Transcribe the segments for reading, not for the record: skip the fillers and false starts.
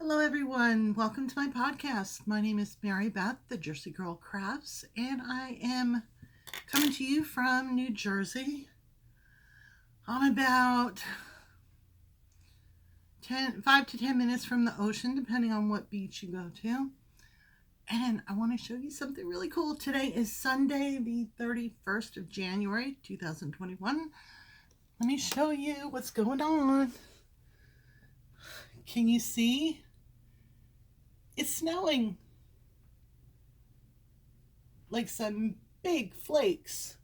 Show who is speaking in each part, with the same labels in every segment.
Speaker 1: Hello, everyone. Welcome to my podcast. My name is Mary Beth, the Jersey Girl Crafts, and I am coming to you from New Jersey. I'm about 5 to 10 minutes from the ocean, depending on what beach you go to. And I want to show you something really cool. Today is Sunday, the 31st of January, 2021. Let me show you what's going on. Can you see? It's snowing. Like some big flakes.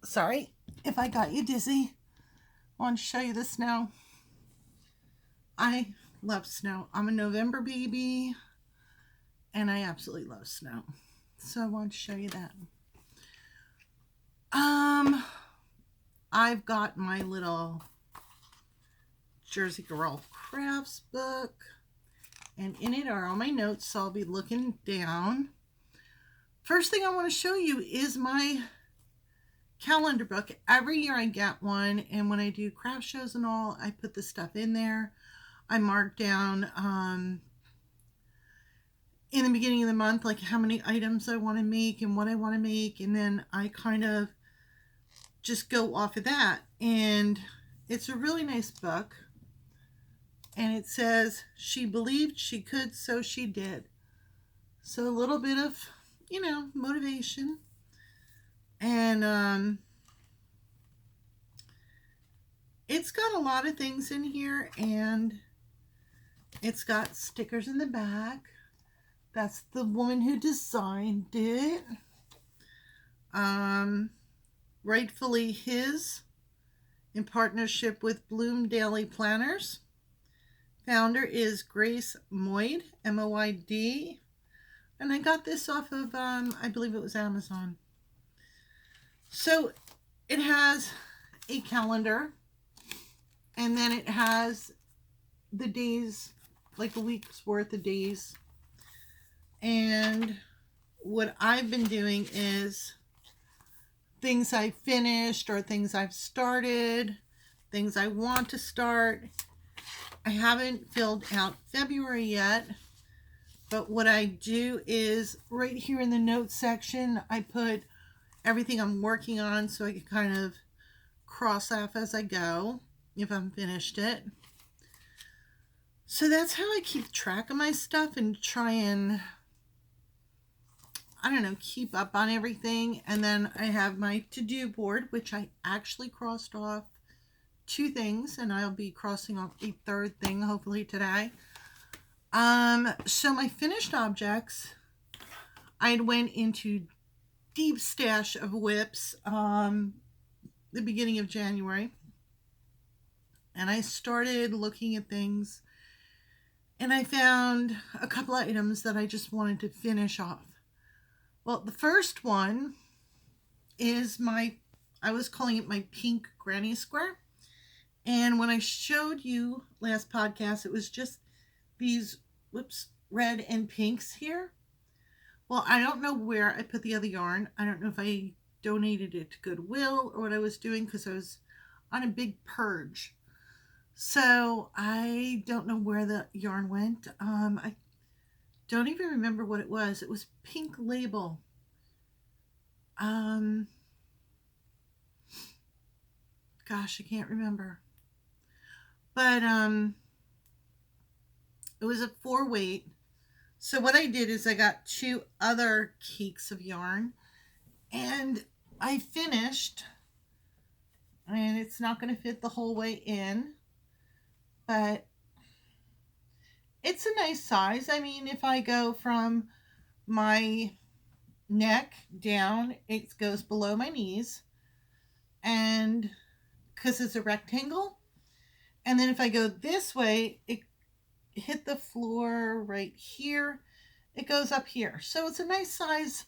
Speaker 1: Sorry if I got you dizzy. I want to show you the snow. I love snow. I'm a November baby and I absolutely love snow. So I want to show you that. I've got my little Jersey Girl Crafts book, and in it are all my notes, so I'll be looking down. First thing I want to show you is my calendar book. Every year I get one, and when I do craft shows and all, I put the stuff in there. I mark down in the beginning of the month like how many items I want to make and what I want to make, and then I kind of just go off of that. And it's a really nice book, and it says she believed she could, so she did. So a little bit of, motivation. And it's got a lot of things in here, and it's got stickers in the back. That's the woman who designed it. Rightfully his, in partnership with Bloom Daily Planners. Founder is Grace Moyd, M-O-Y-D. And I got this off of, I believe it was Amazon. So it has a calendar, and then it has the days, like a week's worth of days. And what I've been doing is things I finished or things I've started, things I want to start. I haven't filled out February yet, but what I do is right here in the notes section, I put everything I'm working on so I can kind of cross off as I go if I'm finished it. So that's how I keep track of my stuff and try and, keep up on everything. And then I have my to-do board, which I actually crossed off 2 things, and I'll be crossing off a 3rd thing hopefully today. So my finished objects, I went into deep stash of whips the beginning of January, and I started looking at things, and I found a couple of items that I just wanted to finish off. Well, the first one is I was calling it my pink granny square. And when I showed you last podcast, it was just these, red and pinks here. Well, I don't know where I put the other yarn. I don't know if I donated it to Goodwill or what I was doing, because I was on a big purge. So I don't know where the yarn went. I don't even remember what it was. It was pink label. Gosh, I can't remember. But it was a 4-weight. So what I did is I got 2 other cakes of yarn, and I finished, and it's not going to fit the whole way in, but it's a nice size. I mean, if I go from my neck down, it goes below my knees, and because it's a rectangle, and then if I go this way, it hit the floor right here. It goes up here. So it's a nice size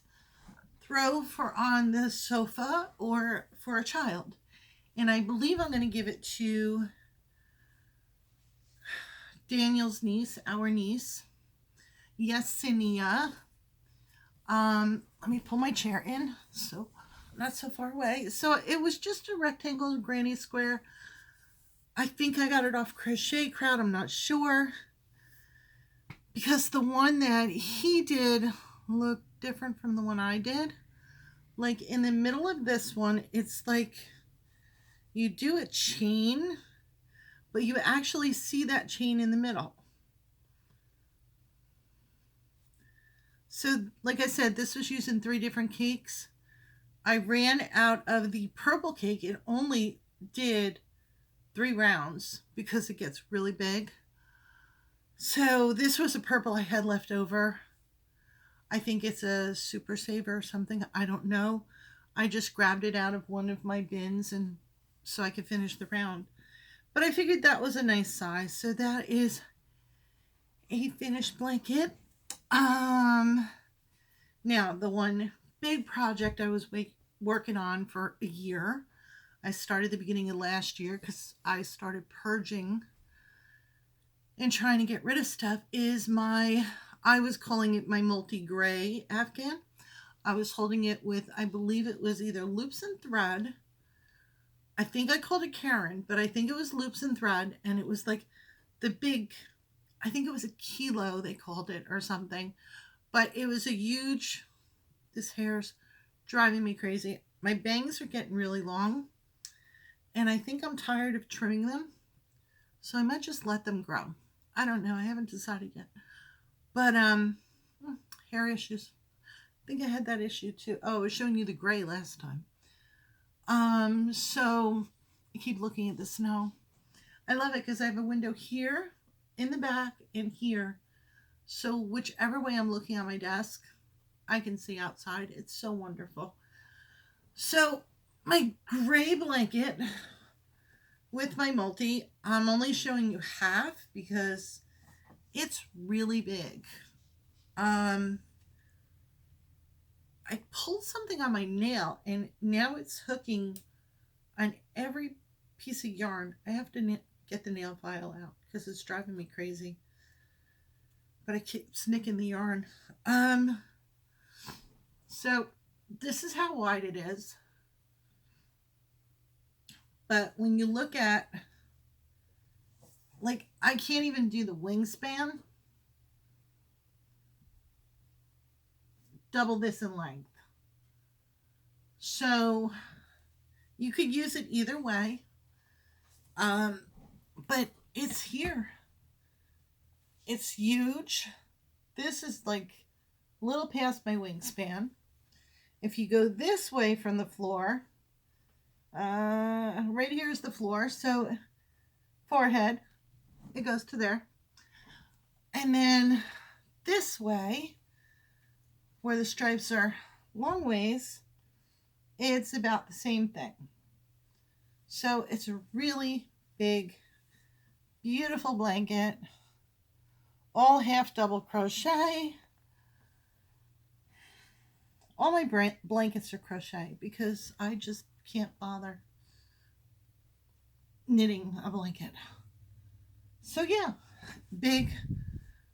Speaker 1: throw for on the sofa or for a child. And I believe I'm going to give it to Daniel's niece, our niece, Yesenia. Let me pull my chair in so I'm not so far away. So it was just a rectangle granny square. I think I got it off Crochet Crowd. I'm not sure. Because the one that he did looked different from the one I did. Like in the middle of this one, it's like you do a chain, but you actually see that chain in the middle. So like I said, this was using 3 different cakes. I ran out of the purple cake. It only did 3 rounds because it gets really big. So this was a purple I had left over. I think it's a super saver or something. I don't know. I just grabbed it out of one of my bins and so I could finish the round. But I figured that was a nice size. So that is a finished blanket. Now the one big project I was working on for a year. I started the beginning of last year because I started purging and trying to get rid of stuff is I was calling it my multi-gray Afghan. I was holding it with, I believe it was either loops and thread. I think I called it Karen, but I think it was loops and thread. And it was like the big, I think it was a kilo they called it or something. But it was a huge, this hair's driving me crazy. My bangs are getting really long. And I think I'm tired of trimming them. So I might just let them grow. I don't know. I haven't decided yet. But hair issues. I think I had that issue too. Oh, I was showing you the gray last time. So I keep looking at the snow. I love it because I have a window here, in the back, and here. So whichever way I'm looking at my desk, I can see outside. It's so wonderful. So my gray blanket with my multi, I'm only showing you half because it's really big. I pulled something on my nail and now it's hooking on every piece of yarn. I have to get the nail file out because it's driving me crazy. But I keep nicking the yarn. So this is how wide it is. But when you look at, like, I can't even do the wingspan. Double this in length. So you could use it either way. But it's here. It's huge. This is like a little past my wingspan. If you go this way from the floor, right here is the floor. So forehead, it goes to there. And then this way, where the stripes are long ways, it's about the same thing. So it's a really big, beautiful blanket, all half double crochet. All my blankets are crochet because I just can't bother knitting a blanket. So yeah, big,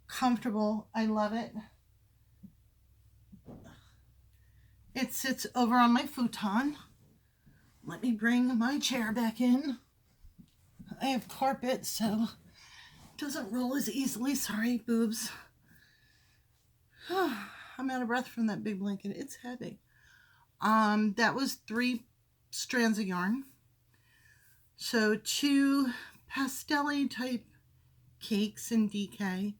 Speaker 1: comfortable. I love it. It sits over on my futon. Let me bring my chair back in. I have carpet, so it doesn't roll as easily. Sorry, boobs. I'm out of breath from that big blanket. It's heavy. That was 3 strands of yarn. So 2 pastel type cakes in DK,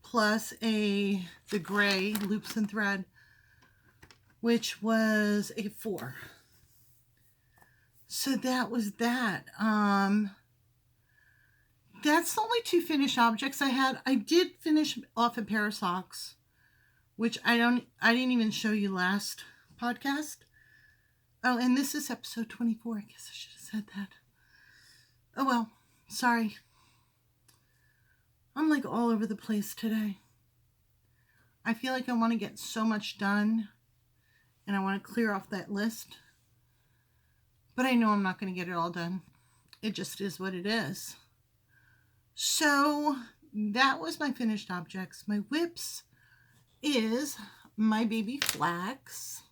Speaker 1: plus the gray loops and thread, which was a 4. So that was that. That's the only 2 finished objects I had. I did finish off a pair of socks, which I didn't even show you last podcast. Oh, and this is episode 24. I guess I should have said that. Oh well, sorry. I'm like all over the place today. I feel like I want to get so much done and I want to clear off that list. But I know I'm not going to get it all done. It just is what it is. So that was my finished objects. My whips is my baby flax.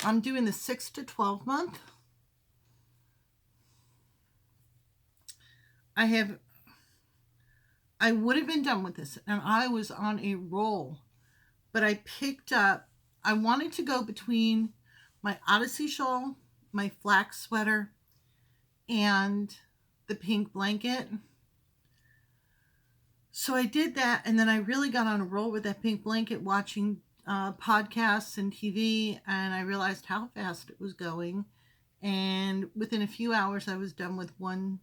Speaker 1: I'm doing the 6 to 12 month. I would have been done with this and I was on a roll, but I picked up, I wanted to go between my Odyssey shawl, my flax sweater, and the pink blanket. So I did that, and then I really got on a roll with that pink blanket, watching podcasts and TV, and I realized how fast it was going. And within a few hours, I was done with one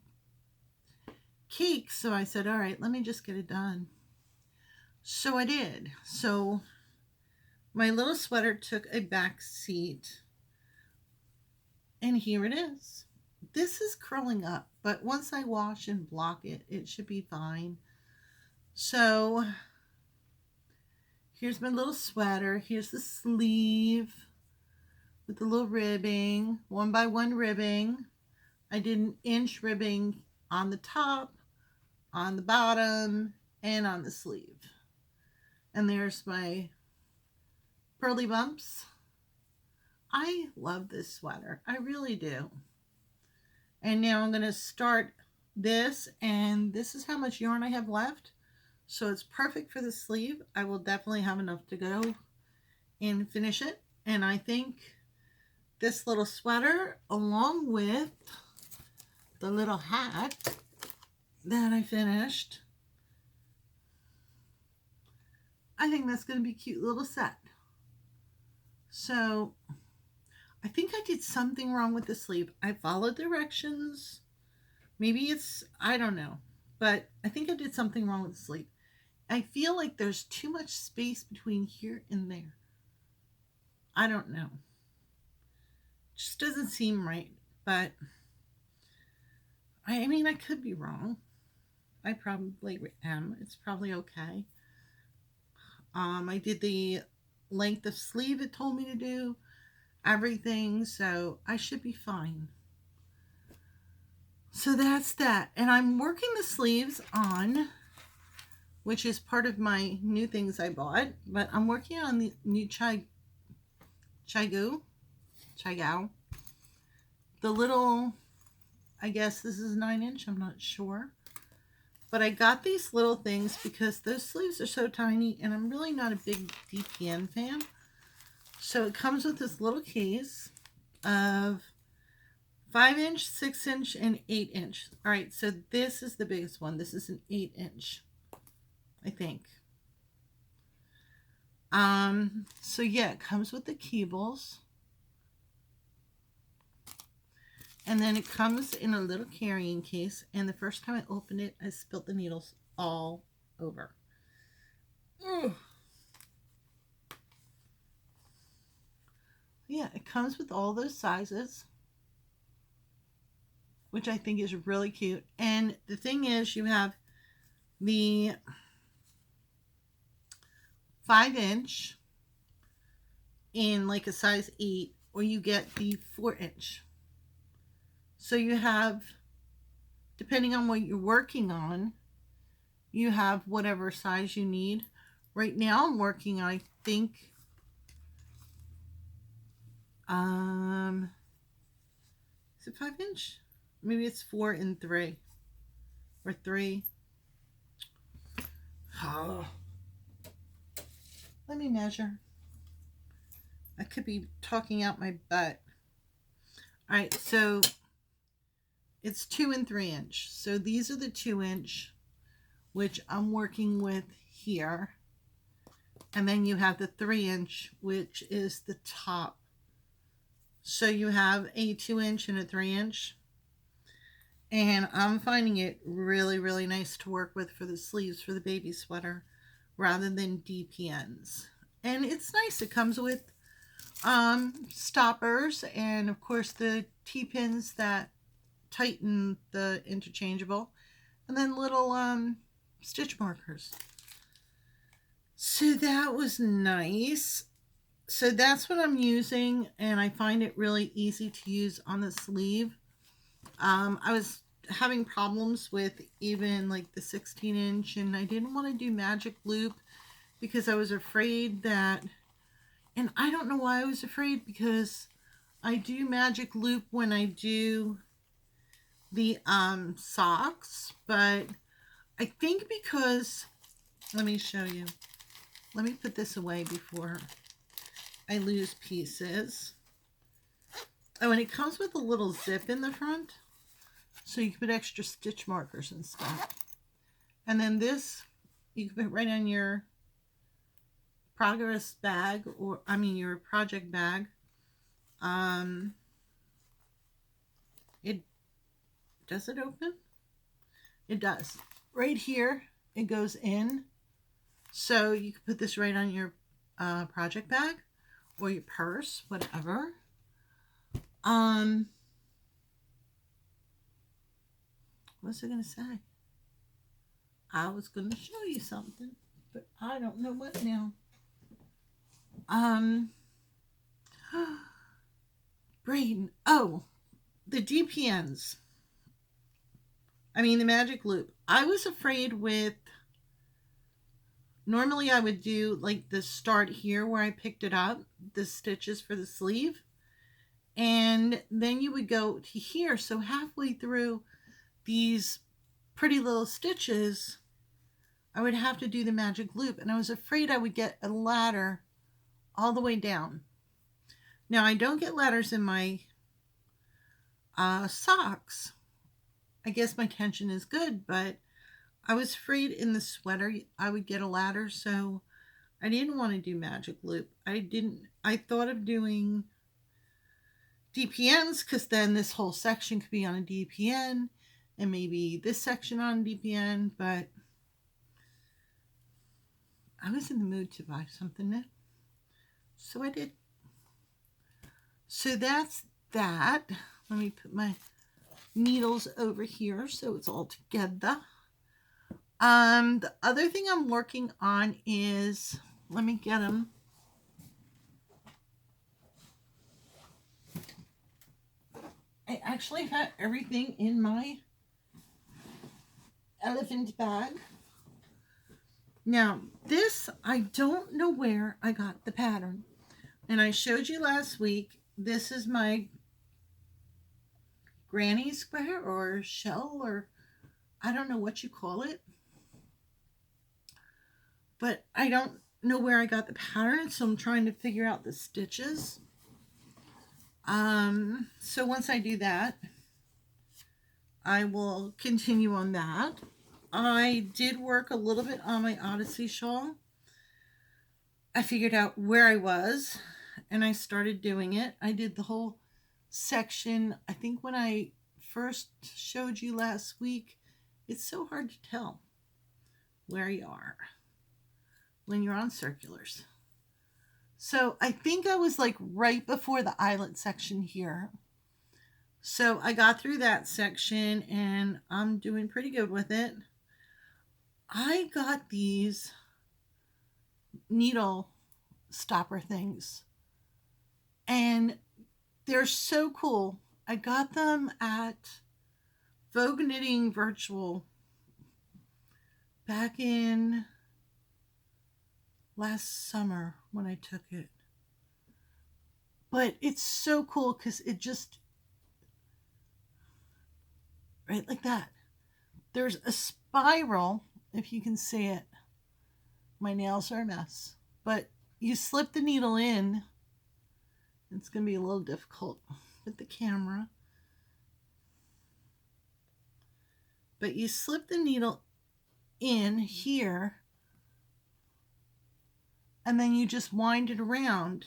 Speaker 1: cake. So I said, all right, let me just get it done. So I did. So my little sweater took a back seat, and here it is. This is curling up, but once I wash and block it, it should be fine. So here's my little sweater. Here's the sleeve with the little ribbing, 1x1 ribbing. I did an inch ribbing on the top, on the bottom, and on the sleeve. And there's my pearly bumps. I love this sweater. I really do. And now I'm going to start this, and this is how much yarn I have left. So it's perfect for the sleeve. I will definitely have enough to go and finish it. And I think this little sweater, along with the little hat that I finished, I think that's going to be a cute little set. So I think I did something wrong with the sleeve. I followed directions. Maybe it's, I don't know. But I think I did something wrong with the sleeve. I feel like there's too much space between here and there. I don't know. Just doesn't seem right. But I mean, I could be wrong. I probably am. It's probably okay. I did the length of sleeve it told me to do. Everything. So I should be fine. So that's that. And I'm working the sleeves on, which is part of my new things I bought. But I'm working on the new Chia Goo. The little, I guess this is 9-inch. I'm not sure. But I got these little things because those sleeves are so tiny. And I'm really not a big DPN fan. So it comes with this little case of 5-inch, 6-inch, and 8-inch. All right, so this is the biggest one. This is an 8-inch, I think. So yeah, it comes with the cables. And then it comes in a little carrying case. And the first time I opened it, I spilled the needles all over. Ugh. Yeah, it comes with all those sizes, which I think is really cute. And the thing is, you have the 5-inch in like a size 8, or you get the 4-inch. So you have, depending on what you're working on, you have whatever size you need. Right now I'm working on, I think, is it 5-inch? Maybe it's 4 and 3, or 3. Oh. Let me measure. I could be talking out my butt. All right, so it's 2 and 3-inch. So these are the 2-inch, which I'm working with here. And then you have the 3-inch, which is the top. So you have a 2-inch and a 3-inch. And I'm finding it really, really nice to work with for the sleeves for the baby sweater rather than DPNs. And it's nice. It comes with stoppers and, of course, the T-pins that tighten the interchangeable. And then little stitch markers. So that was nice. So that's what I'm using, and I find it really easy to use on the sleeve. I was having problems with even like the 16-inch, and I didn't want to do magic loop because I was afraid that, and I don't know why I was afraid, because I do magic loop when I do the socks, but I think because, let me show you. Let me put this away before I lose pieces. Oh, and it comes with a little zip in the front, so you can put extra stitch markers and stuff. And then this, you can put right on your progress bag, or I mean your project bag. It does it open? It does. Right here, it goes in. So you can put this right on your project bag or your purse, whatever. What's I gonna say? I was gonna show you something, but I don't know what now. Braden. Oh, the DPNs. I mean the magic loop. I was afraid with. Normally I would do like the start here where I picked it up, the stitches for the sleeve, and then you would go to here. So halfway through these pretty little stitches, I would have to do the magic loop, and I was afraid I would get a ladder all the way down. Now I don't get ladders in my socks. I guess my tension is good, but I was afraid in the sweater I would get a ladder, so I didn't want to do magic loop. I thought of doing DPNs because then this whole section could be on a DPN and maybe this section on DPN, but I was in the mood to buy something new, so I did. So that's that. Let me put my needles over here so it's all together. The other thing I'm working on is, let me get them. I actually have everything in my elephant bag. Now, this, I don't know where I got the pattern. And I showed you last week, this is my granny square or shell, or I don't know what you call it. But I don't know where I got the pattern, so I'm trying to figure out the stitches. So once I do that, I will continue on that. I did work a little bit on my Odyssey shawl. I figured out where I was and I started doing it. I did the whole section. I think when I first showed you last week, it's so hard to tell where you are when you're on circulars. So I think I was like right before the eyelet section here. So I got through that section and I'm doing pretty good with it. I got these needle stopper things and they're so cool. I got them at Vogue Knitting Virtual back in last summer when I took it. But it's so cool because it just, right like that. There's a spiral, if you can see it. My nails are a mess. But you slip the needle in. It's going to be a little difficult with the camera. But you slip the needle in here. And then you just wind it around.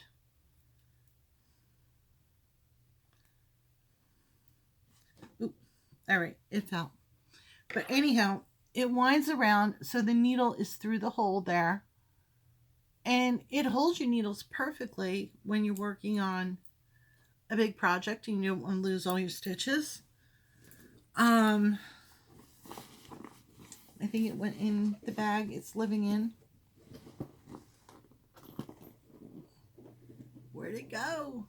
Speaker 1: Oop, all right, it fell. But anyhow, it winds around so the needle is through the hole there. And it holds your needles perfectly when you're working on a big project and you don't want to lose all your stitches. I think it went in the bag it's living in. Where'd it go?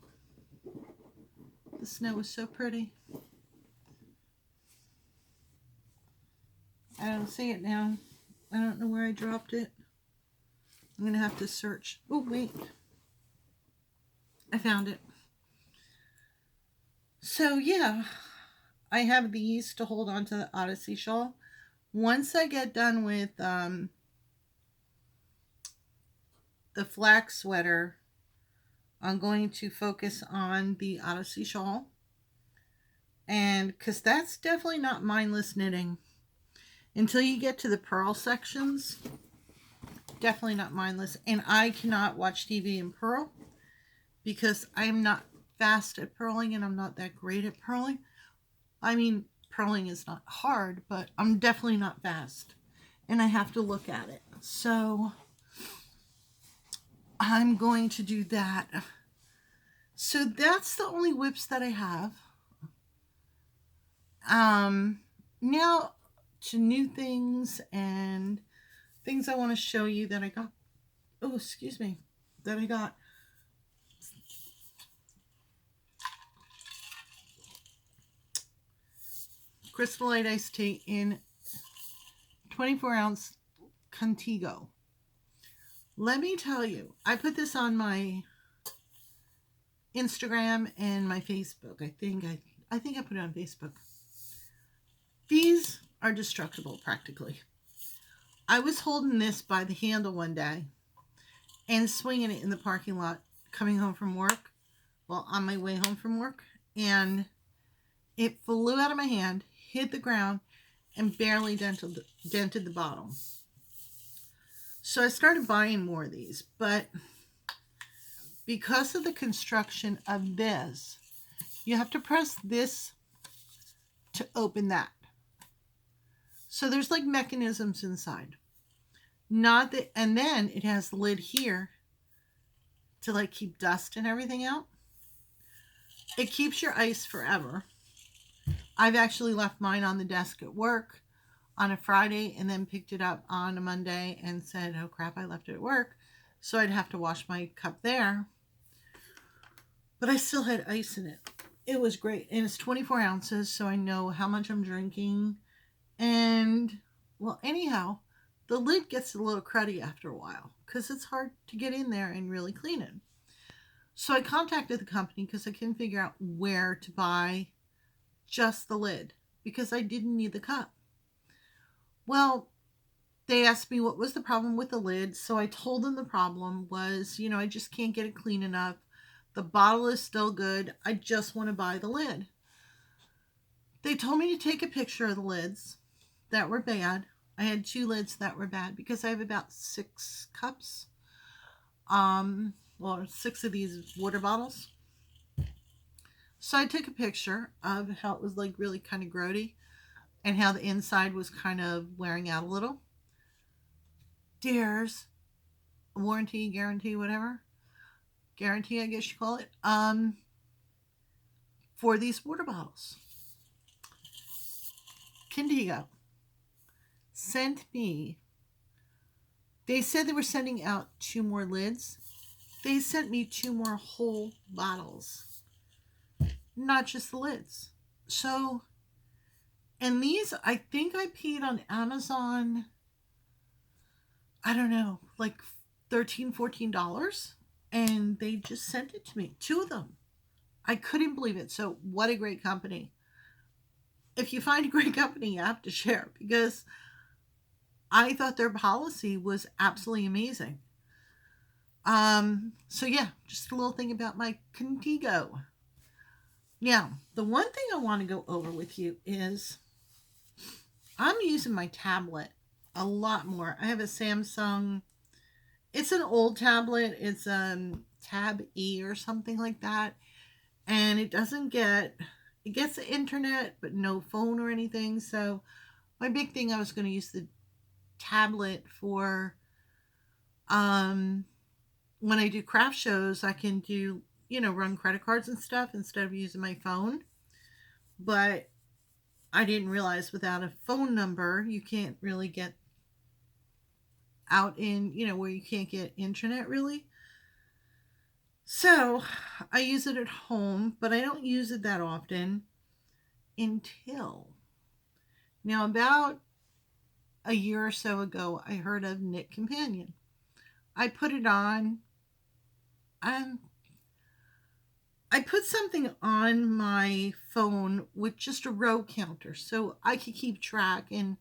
Speaker 1: The snow is so pretty. I don't see it now. I don't know where I dropped it. I'm going to have to search. Oh, wait. I found it. So, yeah. I have these to hold on to the Odyssey shawl. Once I get done with the flax sweater, I'm going to focus on the Odyssey shawl. And because that's definitely not mindless knitting. Until you get to the purl sections, definitely not mindless. And I cannot watch TV and purl because I am not fast at purling and I'm not that great at purling. I mean, purling is not hard, but I'm definitely not fast. And I have to look at it. So I'm going to do that. So that's the only whips that I have. Now to new things and things I want to show you that I got. Oh, excuse me. That I got. Crystal Light Iced Tea in 24-ounce Contigo. Let me tell you, I put this on my Instagram and my Facebook. I think I put it on Facebook. These are destructible practically. I was holding this by the handle one day and swinging it in the parking lot coming home from work. Well, on my way home from work. And it flew out of my hand, hit the ground, and barely dented the bottom. So I started buying more of these. But because of the construction of this, you have to press this to open that. So there's like mechanisms inside. Not that, and then it has the lid here to like keep dust and everything out. It keeps your ice forever. I've actually left mine on the desk at work on a Friday and then picked it up on a Monday and said, oh crap, I left it at work. So I'd have to wash my cup there. But I still had ice in it. It was great. And it's 24 ounces, so I know how much I'm drinking. And, well, anyhow, the lid gets a little cruddy after a while because it's hard to get in there and really clean it. So I contacted the company because I couldn't figure out where to buy just the lid because I didn't need the cup. Well, they asked me what was the problem with the lid. So I told them the problem was, I just can't get it clean enough. The bottle is still good. I just want to buy the lid. They told me to take a picture of the lids that were bad. I had 2 lids that were bad because I have about 6 cups. 6 of these water bottles. So I took a picture of how it was like really kind of grody and how the inside was kind of wearing out a little. There's warranty, guarantee, whatever. Guarantee, I guess you call it. For these water bottles. Contigo sent me, they said they were sending out 2 more lids. They sent me 2 more whole bottles, not just the lids. So, and these, I think I paid on Amazon, I don't know, like $13, $14, and they just sent it to me, 2 of them. I couldn't believe it. So what a great company. If you find a great company, you have to share because I thought their policy was absolutely amazing. So yeah, just a little thing about my Contigo. Now, the one thing I want to go over with you is I'm using my tablet a lot more. I have a Samsung. It's an old tablet. It's Tab E or something like that. And it gets the internet, but no phone or anything. So my big thing, I was going to use the tablet for when I do craft shows, I can do, run credit cards and stuff instead of using my phone. But I didn't realize without a phone number, you can't really get out in, where you can't get internet really. So I use it at home, but I don't use it that often until now. About a year or so ago, I heard of Knit Companion. I put it on, and I put something on my phone with just a row counter so I could keep track. And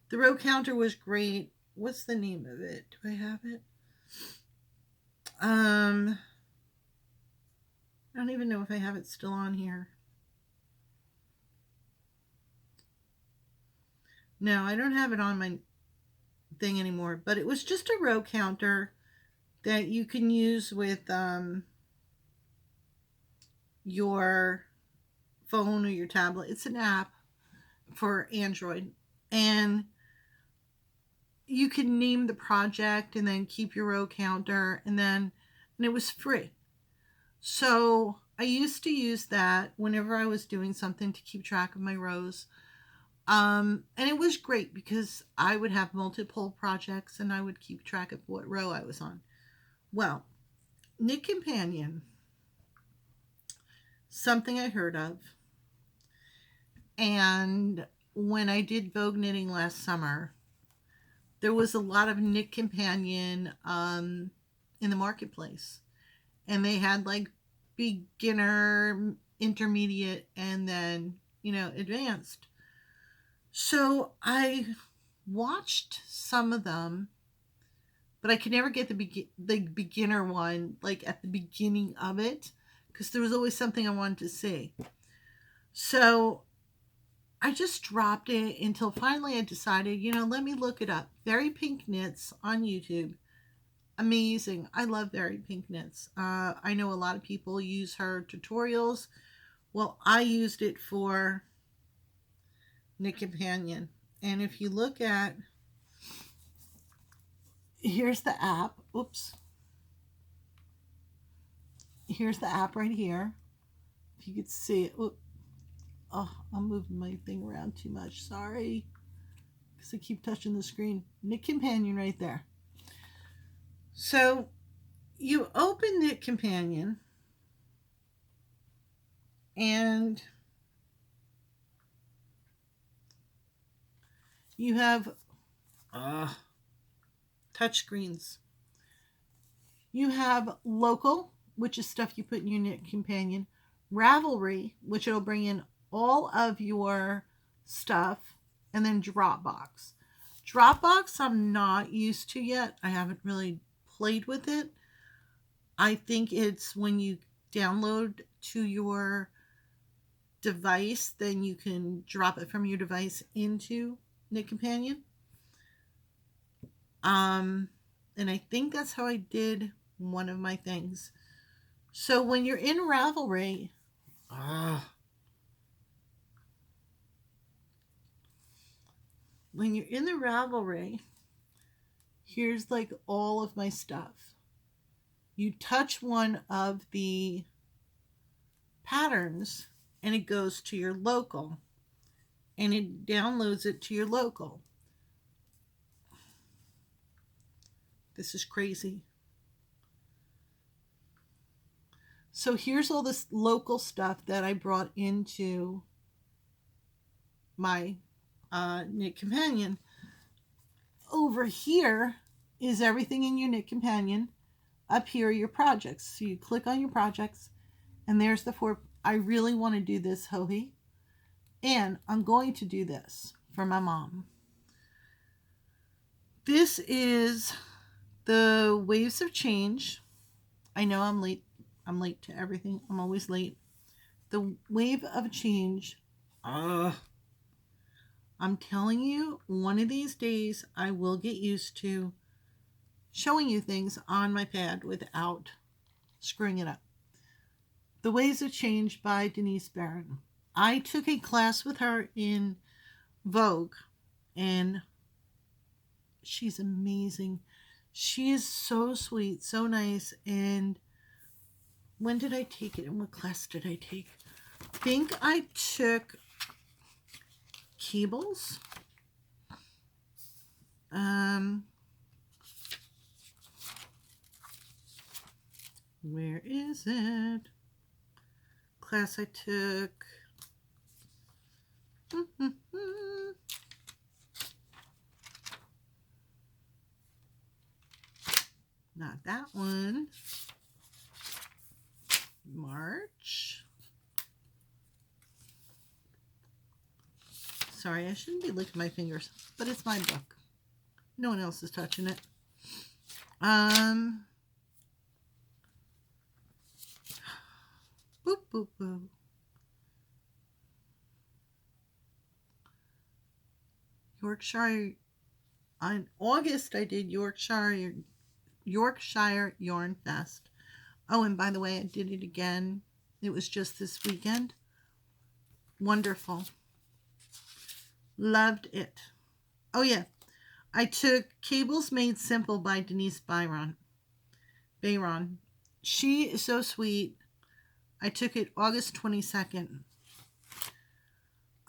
Speaker 1: the row counter was great. What's the name of it? Do I have it? I don't even know if I have it still on here. No, I don't have it on my thing anymore, but it was just a row counter that you can use with your phone or your tablet. It's an app for Android, and you can name the project and then keep your row counter, and it was free. So I used to use that whenever I was doing something to keep track of my rows. And it was great because I would have multiple projects and I would keep track of what row I was on. Well, Knit Companion, something I heard of. And when I did Vogue Knitting last summer, there was a lot of Knit Companion in the marketplace. And they had like beginner, intermediate, and then, advanced. So I watched some of them, but I could never get the beginner one like at the beginning of it because there was always something I wanted to see. So I just dropped it until finally I decided, let me look it up. Very Pink Knits on YouTube. Amazing. I love Very Pink Knits. I know a lot of people use her tutorials. Well, I used it for Knit Companion. And if you look at, here's the app. Oops. Here's the app right here. If you could see it. Oops. Oh, I'm moving my thing around too much. Sorry. Because I keep touching the screen. Knit Companion right there. So you open Knit Companion and you have touch screens. You have local, which is stuff you put in your Knit Companion. Ravelry, which it'll bring in all of your stuff. And then Dropbox. Dropbox I'm not used to yet. I haven't really played with it. I think it's when you download to your device, then you can drop it from your device into Knit Companion. And I think that's how I did one of my things. So when you're in Ravelry, when you're in the Ravelry, here's like all of my stuff. You touch one of the patterns and it goes to your local and it downloads it to your local. This is crazy. So here's all this local stuff that I brought into my Knit Companion. Over here is everything in your Knit Companion. Up here are your projects. So you click on your projects and there's the 4. I really want to do this Hohi. And I'm going to do this for my mom. This is the Waves of Change. I know I'm late. I'm late to everything. I'm always late. The Wave of Change. I'm telling you, one of these days I will get used to showing you things on my pad without screwing it up. The Waves of Change by Denise Barron. I took a class with her in Vogue, and she's amazing. She is so sweet, so nice. And when did I take it? And what class did I take? I think I took cables. Where is it? Class I took. Not that one. March. Sorry, I shouldn't be licking my fingers, but it's my book. No one else is touching it. Boop, boop, boop. Yorkshire. On August, I did Yorkshire Yarn Fest. Oh, and by the way, I did it again. It was just this weekend. Wonderful. Loved it. Oh, yeah. I took Cables Made Simple by Denise Byron. She is so sweet. I took it August 22nd.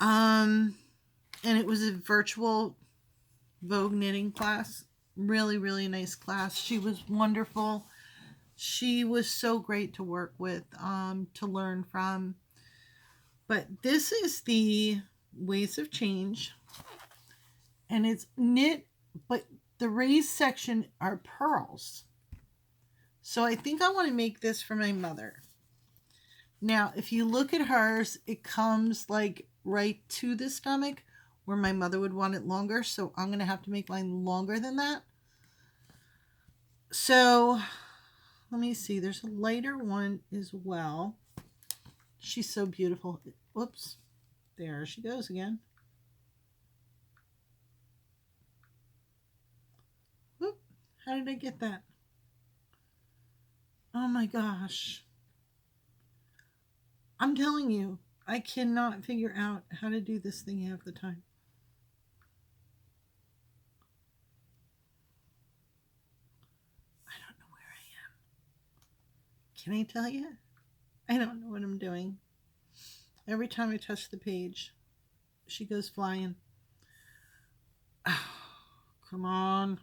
Speaker 1: And it was a virtual Vogue knitting class. Really, really nice class. She was wonderful. She was so great to work with, to learn from. But this is the Ways of Change. And it's knit, but the raised section are pearls. So I think I want to make this for my mother. Now, if you look at hers, it comes like right to the stomach, where my mother would want it longer. So I'm going to have to make mine longer than that. So let me see. There's a lighter one as well. She's so beautiful. Whoops. There she goes again. Whoop. How did I get that? Oh my gosh. I'm telling you, I cannot figure out how to do this thing half the time. I don't know where I am. Can I tell you? I don't know what I'm doing. Every time I touch the page, she goes flying. Oh, come on.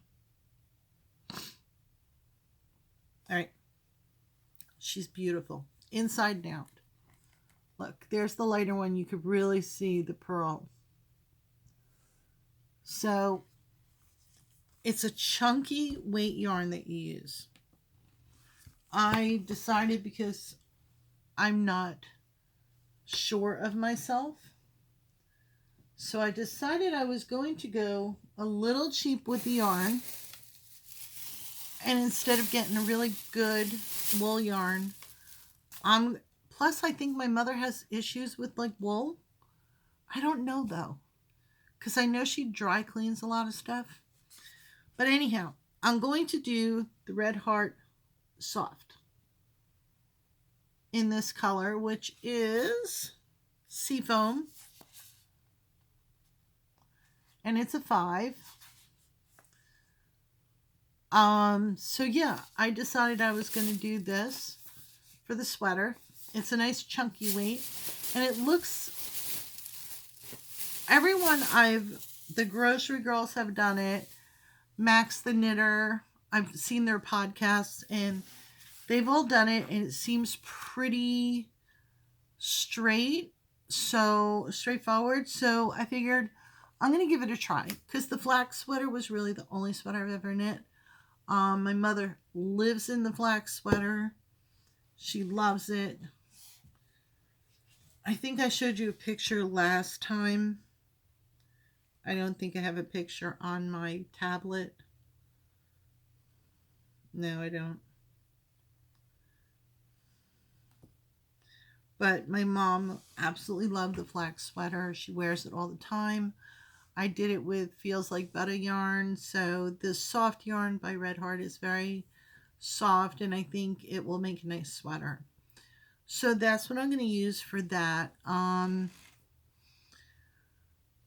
Speaker 1: All right. She's beautiful. Inside and out. Look, there's the lighter one. You could really see the pearl. So it's a chunky weight yarn that you use. I decided, because I'm not sure of myself, so I decided I was going to go a little cheap with the yarn, and instead of getting a really good wool yarn, plus I think my mother has issues with like wool. I don't know though, because I know she dry cleans a lot of stuff. But anyhow, I'm going to do the Red Heart Soft in this color, which is Seafoam, and it's a 5. So yeah, I decided I was going to do this for the sweater. It's a nice chunky weight, and it looks, the grocery girls have done it. Max the Knitter, I've seen their podcasts, and they've all done it, and it seems pretty straightforward. So I figured I'm going to give it a try, because the flax sweater was really the only sweater I've ever knit. My mother lives in the flax sweater. She loves it. I think I showed you a picture last time. I don't think I have a picture on my tablet. No, I don't. But my mom absolutely loved the flax sweater. She wears it all the time. I did it with Feels Like Butter yarn. So this soft yarn by Red Heart is very soft, and I think it will make a nice sweater. So that's what I'm going to use for that.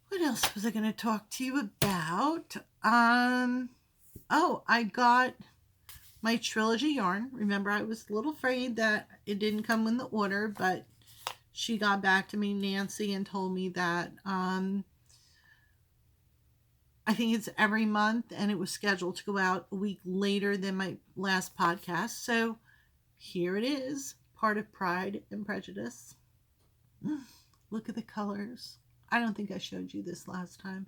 Speaker 1: What else was I going to talk to you about? Oh, I got my Trilogy yarn. Remember, I was a little afraid that it didn't come in the order, but she got back to me, Nancy, and told me that I think it's every month, and it was scheduled to go out a week later than my last podcast. So here it is, part of Pride and Prejudice. Look at the colors. I don't think I showed you this last time.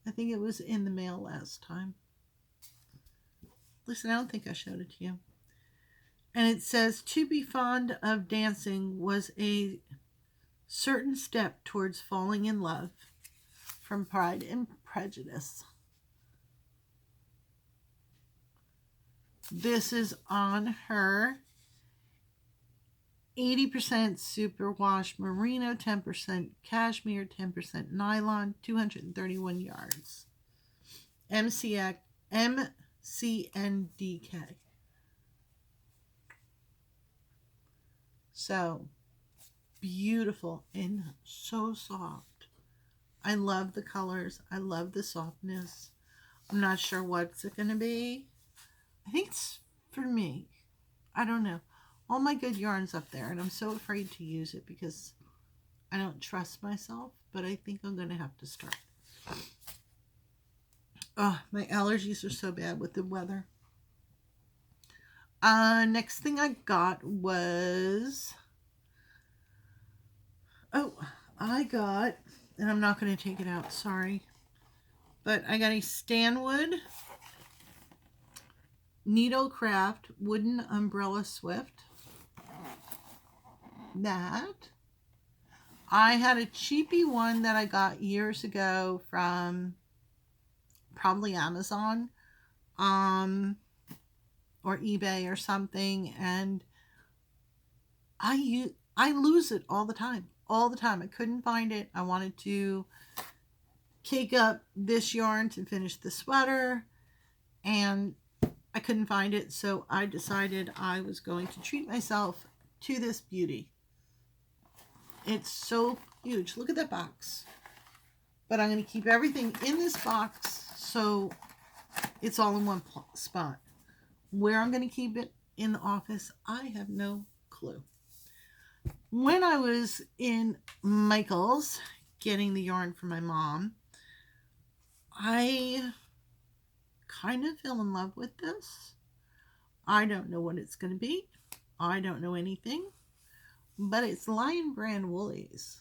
Speaker 1: I think it was in the mail last time. Listen, I don't think I showed it to you. And it says, to be fond of dancing was a certain step towards falling in love. from Pride and Prejudice. This is on her 80% superwash merino, 10% cashmere, 10% nylon, 231 yards. MCNDK. So beautiful and so soft. I love the colors. I love the softness. I'm not sure what's it going to be. I think it's for me. I don't know. All my good yarns up there, and I'm so afraid to use it because I don't trust myself, but I think I'm going to have to start. Oh, my allergies are so bad with the weather. Next thing I got was... and I'm not going to take it out, sorry. But I got a Stanwood Needlecraft Wooden Umbrella Swift. That. I had a cheapy one that I got years ago from probably Amazon or eBay or something, and I lose it all the time. I couldn't find it. I wanted to cake up this yarn to finish the sweater, and I couldn't find it, so I decided I was going to treat myself to this beauty. It's so huge. Look at that box. But I'm going to keep everything in this box so it's all in one spot. Where I'm going to keep it in the office, I have no clue. When I was in Michael's getting the yarn for my mom, I kind of fell in love with this. I don't know what it's going to be. I don't know anything. But it's Lion Brand Woolies.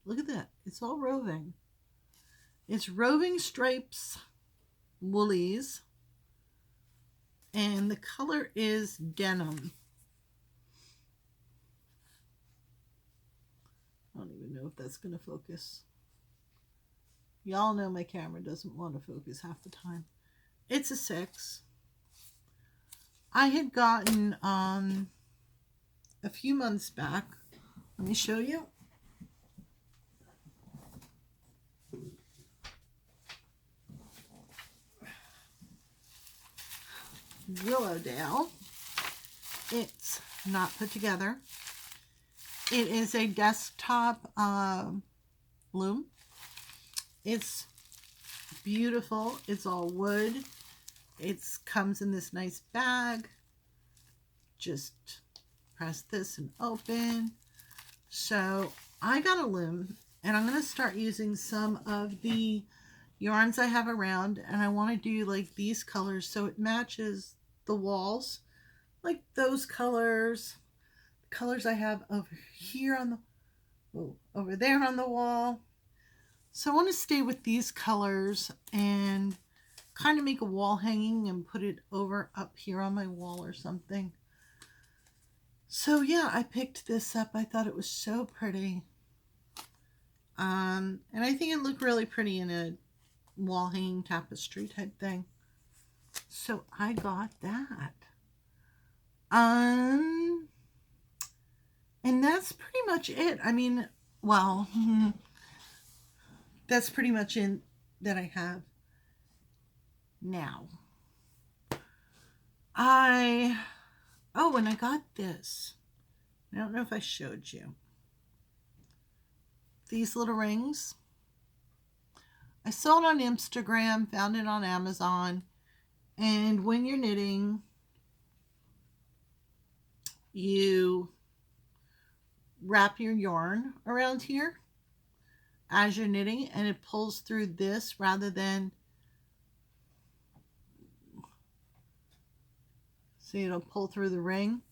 Speaker 1: Look at that. It's all roving. It's roving stripes Woolies. And the color is denim. I don't even know if that's going to focus. Y'all know my camera doesn't want to focus half the time. It's a 6. I had gotten a few months back. Let me show you. Willowdale. It's not put together. It is a desktop loom. It's beautiful. It's all wood. It comes in this nice bag. Just press this and open. So I got a loom, and I'm going to start using some of the yarns I have around, and I want to do like these colors so it matches the walls, like those colors I have over here on the over there on the wall. So I want to stay with these colors and kind of make a wall hanging and put it over up here on my wall or something. So yeah, I picked this up. I thought it was so pretty. And I think it looked really pretty in a wall hanging tapestry type thing. So I got that. And that's pretty much it. I mean, well, that's pretty much it that I have now. And I got this. I don't know if I showed you. These little rings. I saw it on Instagram, found it on Amazon. And when you're knitting, you wrap your yarn around here as you're knitting, and it pulls through this rather than, see, it'll pull through the ring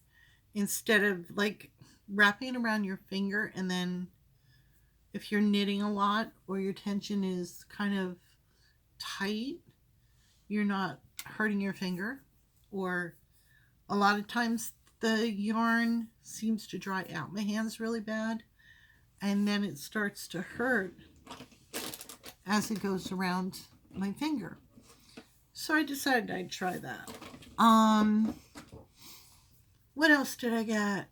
Speaker 1: instead of like wrapping around your finger, and then if you're knitting a lot or your tension is kind of tight, you're not hurting your finger. Or a lot of times the yarn seems to dry out my hands really bad, and then it starts to hurt. as it goes around my finger. So I decided I'd try that. What else did I get?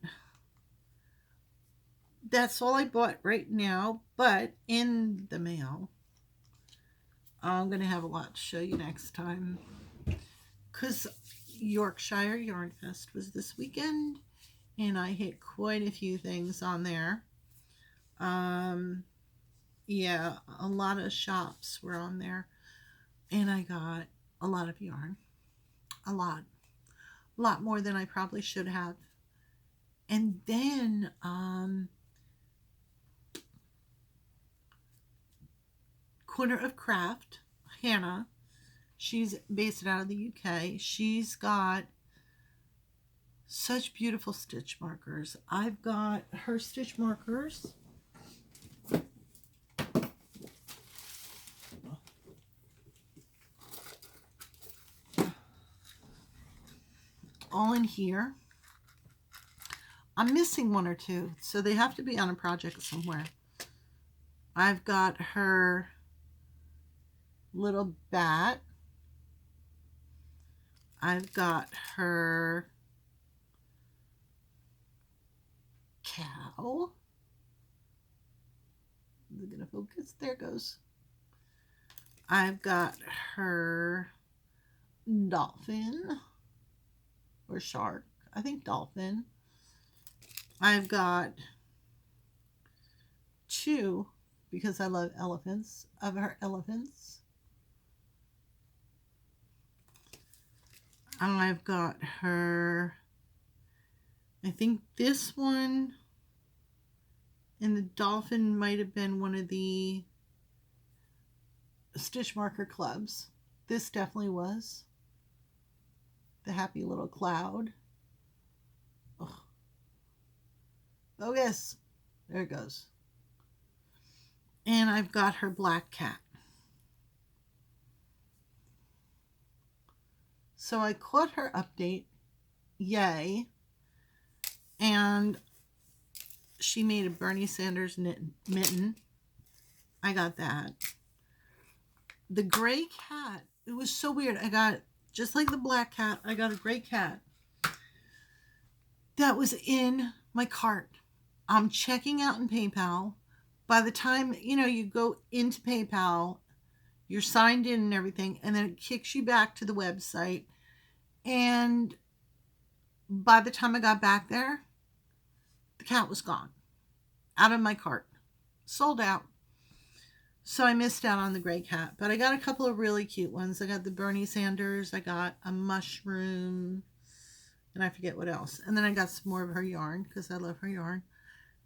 Speaker 1: That's all I bought right now, but in the mail, I'm going to have a lot to show you next time. Because Yorkshire Yarn Fest was this weekend, and I hit quite a few things on there. Yeah, a lot of shops were on there, and I got a lot of yarn. A lot more than I probably should have. And then Corner of Craft, Hannah, she's based out of the UK. She's got such beautiful stitch markers. I've got her stitch markers. All in here. I'm missing one or two, so they have to be on a project somewhere. I've got her little bat. I've got her cow. Is it gonna focus? There it goes. I've got her dolphin or shark. I think dolphin. I've got two, because I love elephants, of her elephants. I've got her, I think this one and the dolphin might have been one of the stitch marker clubs. This definitely was the happy little cloud. Oh yes, there it goes. And I've got her black cat. So I caught her update, yay, and she made a Bernie Sanders mitten. I got that. The gray cat, it was so weird. I got, just like the black cat, I got a gray cat that was in my cart. I'm checking out in PayPal. By the time, you go into PayPal, you're signed in and everything, and then it kicks you back to the website. And by the time I got back there, the cat was gone. Out of my cart. Sold out. So I missed out on the gray cat. But I got a couple of really cute ones. I got the Bernie Sanders. I got a mushroom. And I forget what else. And then I got some more of her yarn, because I love her yarn.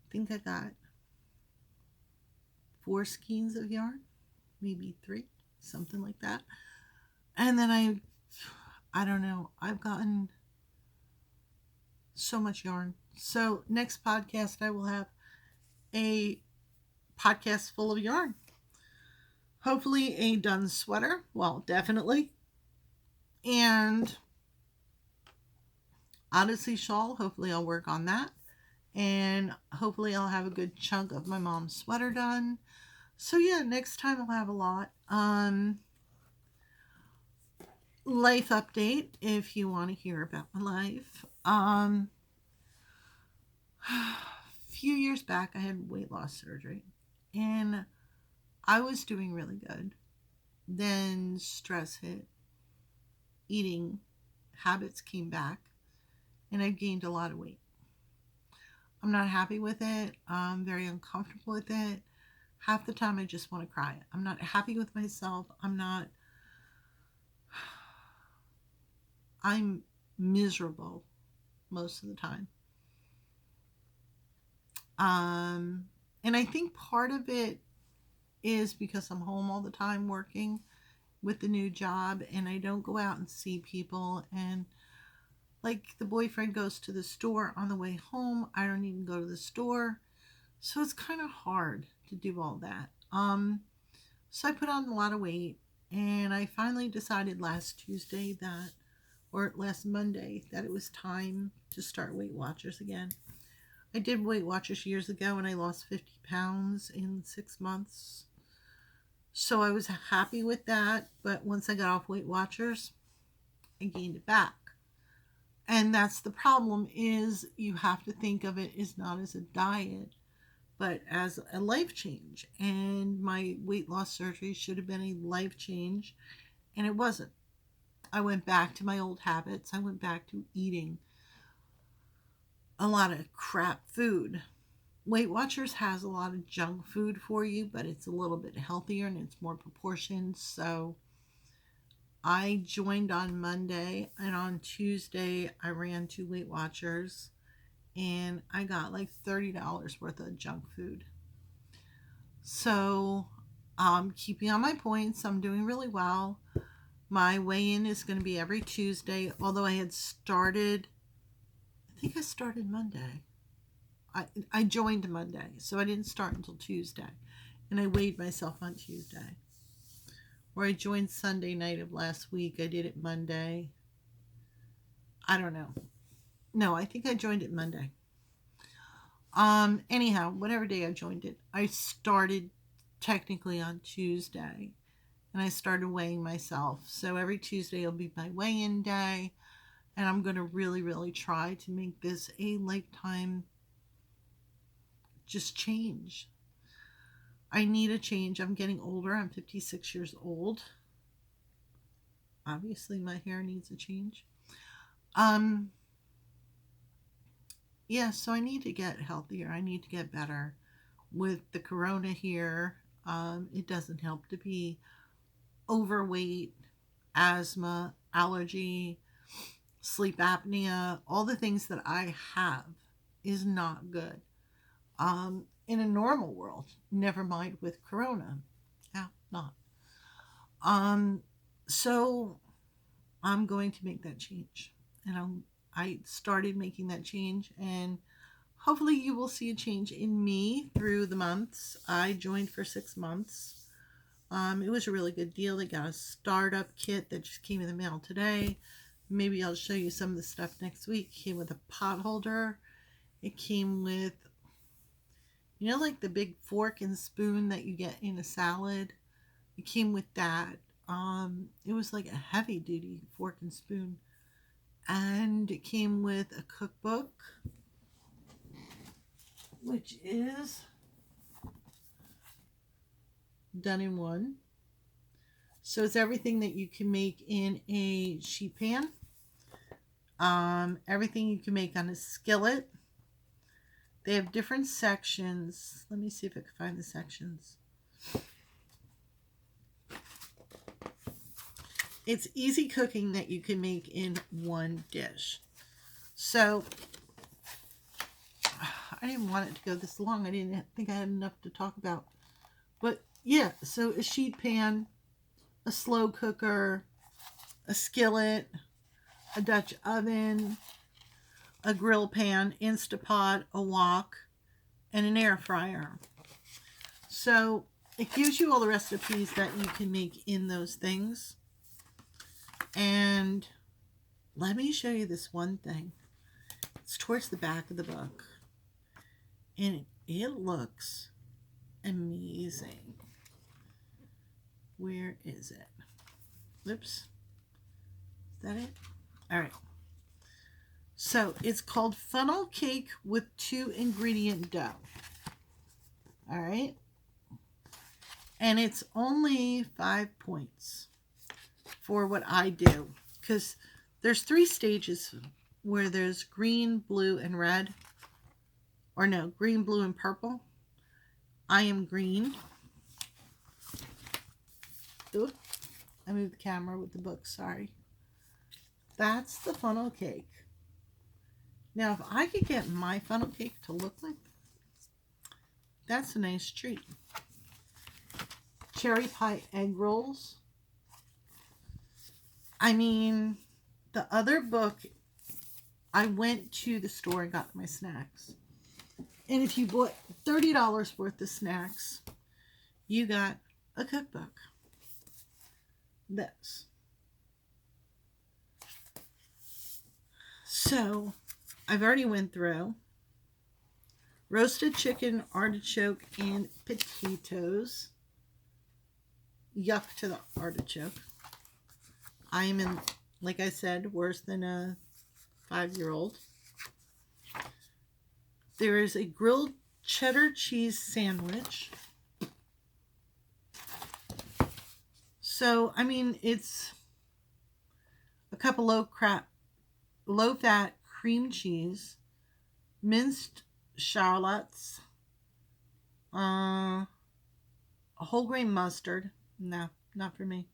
Speaker 1: I think I got 4 skeins of yarn. Maybe 3. Something like that. And then I don't know. I've gotten so much yarn. So next podcast, I will have a podcast full of yarn. Hopefully a done sweater. Well, definitely. And Odyssey shawl. Hopefully I'll work on that. And hopefully I'll have a good chunk of my mom's sweater done. So yeah, next time I'll have a lot. Life update, if you want to hear about my life. A few years back, I had weight loss surgery, and I was doing really good. Then stress hit, eating habits came back, and I gained a lot of weight. I'm not happy with it. I'm very uncomfortable with it. Half the time I just want to cry. I'm not happy with myself. I'm miserable most of the time. And I think part of it is because I'm home all the time working with the new job, and I don't go out and see people. And like the boyfriend goes to the store on the way home, I don't even go to the store. So it's kind of hard to do all that. So I put on a lot of weight, and I finally decided last Monday that it was time to start Weight Watchers again. I did Weight Watchers years ago, and I lost 50 pounds in 6 months. So I was happy with that. But once I got off Weight Watchers, I gained it back. And that's the problem, is you have to think of it as not as a diet, but as a life change. And my weight loss surgery should have been a life change, and it wasn't. I went back to my old habits. I went back to eating a lot of crap food. Weight Watchers has a lot of junk food for you, but it's a little bit healthier and it's more proportioned. So I joined on Monday, and on Tuesday I ran 2 Weight Watchers, and I got like $30 worth of junk food. So I'm keeping on my points. I'm doing really well. My weigh-in is going to be every Tuesday, although I think I started Monday. I joined Monday, so I didn't start until Tuesday, and I weighed myself on Tuesday. Or I joined Sunday night of last week. I did it Monday. I don't know. No, I think I joined it Monday. Anyhow, whatever day I joined it, I started technically on Tuesday, and I started weighing myself. So every Tuesday will be my weigh-in day, and I'm going to really, really try to make this a lifetime just change. I need a change. I'm getting older. I'm 56 years old. Obviously, my hair needs a change. Yeah, so I need to get healthier. I need to get better. With the corona here, it doesn't help to be overweight, asthma, allergy, sleep apnea. All the things that I have is not good. In a normal world, never mind with corona. Yeah, not. So I'm going to make that change, and I started making that change, and hopefully you will see a change in me through the months. I joined for 6 months. It was a really good deal. They got a startup kit that just came in the mail today. Maybe I'll show you some of the stuff next week. It came with a pot holder. It came with, like the big fork and spoon that you get in a salad. It came with that. It was like a heavy duty fork and spoon. And it came with a cookbook, which is done in one. So it's everything that you can make in a sheet pan. Everything you can make on a skillet. They have different sections. Let me see if I can find the sections. It's easy cooking that you can make in one dish. So I didn't want it to go this long. I didn't think I had enough to talk about. But yeah, so a sheet pan, a slow cooker, a skillet, a Dutch oven, a grill pan, Instapot, a wok, and an air fryer. So it gives you all the recipes that you can make in those things. And let me show you this one thing. It's towards the back of the book, and it looks amazing. Where is it? Oops. Is that it? All right. So it's called Funnel Cake with 2-ingredient dough. All right. And it's only 5 points for what I do, because there's 3 stages where there's green, blue, and red. Or no, green, blue, and purple. I am green. Oops. I moved the camera with the book, sorry. That's the funnel cake. Now, if I could get my funnel cake to look like that, that's a nice treat. Cherry pie egg rolls. I mean, the other book, I went to the store and got my snacks. And if you bought $30 worth of snacks, you got a cookbook. This. So, I've already went through roasted chicken, artichoke, and potatoes. yuck to the artichoke. I am in, like I said, worse than a 5-year-old. There is a grilled cheddar cheese sandwich. So, I mean, it's a cup of low-fat cream cheese, minced shallots, a whole grain mustard. No, not for me.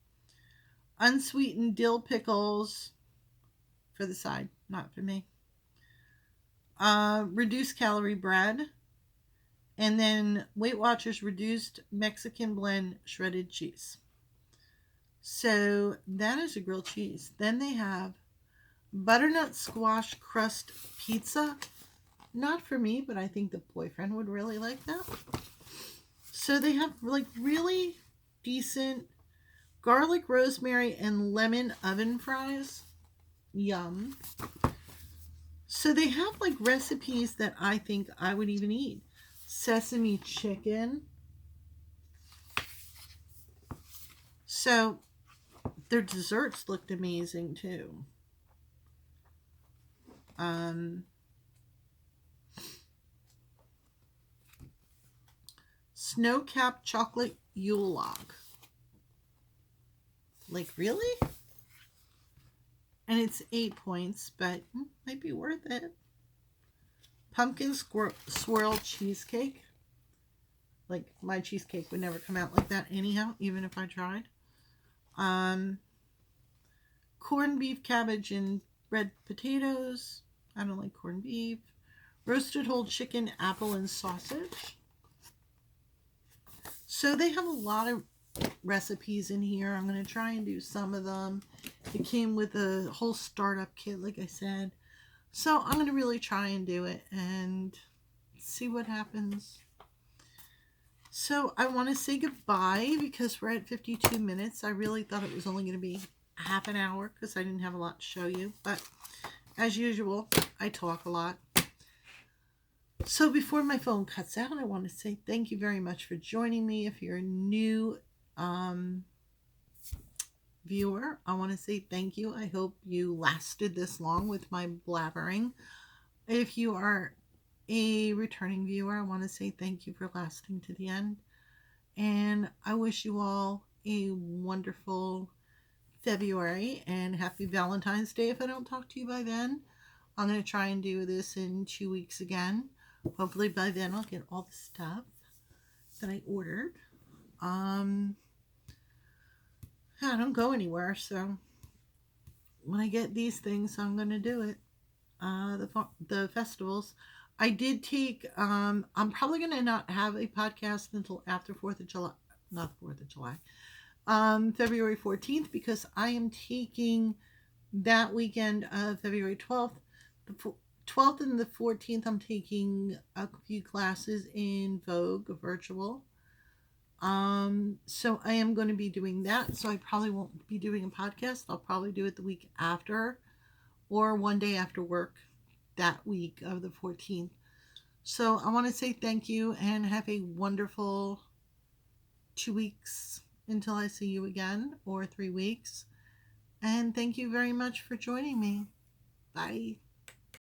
Speaker 1: Unsweetened dill pickles for the side. Not for me. Reduced calorie bread. And then Weight Watchers reduced Mexican blend shredded cheese. So that is a grilled cheese. Then they have butternut squash crust pizza. Not for me, but I think the boyfriend would really like that. So they have like really decent garlic, rosemary, and lemon oven fries. Yum. So they have like recipes that I think I would even eat. Sesame chicken. So their desserts looked amazing too. Snow-capped chocolate Yule log. Like, really? And it's 8 points, but might be worth it. Pumpkin swirl cheesecake. Like, my cheesecake would never come out like that anyhow, even if I tried. Corned beef, cabbage, and red potatoes. I don't like corned beef. Roasted whole chicken, apple, and sausage. So they have a lot of recipes in here. I'm going to try and do some of them. It came with a whole startup kit, like I said. So I'm going to really try and do it and see what happens. So I want to say goodbye because we're at 52 minutes. I really thought it was only going to be half an hour because I didn't have a lot to show you. But as usual, I talk a lot. So before my phone cuts out, I want to say thank you very much for joining me. If you're a new viewer, I want to say thank you. I hope you lasted this long with my blabbering. If you are a returning viewer, I want to say thank you for lasting to the end. And I wish you all a wonderful February and happy Valentine's Day if I don't talk to you by then. I'm going to try and do this in 2 weeks again. Hopefully by then I'll get all the stuff that I ordered. I don't go anywhere, so when I get these things, I'm going to do it. The festivals. I did take, I'm probably going to not have a podcast until after 4th of July, not 4th of July, February 14th, because I am taking that weekend of February 12th, the 12th and the 14th, I'm taking a few classes in Vogue virtual. So I am going to be doing that. So I probably won't be doing a podcast. I'll probably do it the week after or one day after work that week of the 14th. So I want to say thank you and have a wonderful 2 weeks until I see you again, or 3 weeks. And thank you very much for joining me. Bye.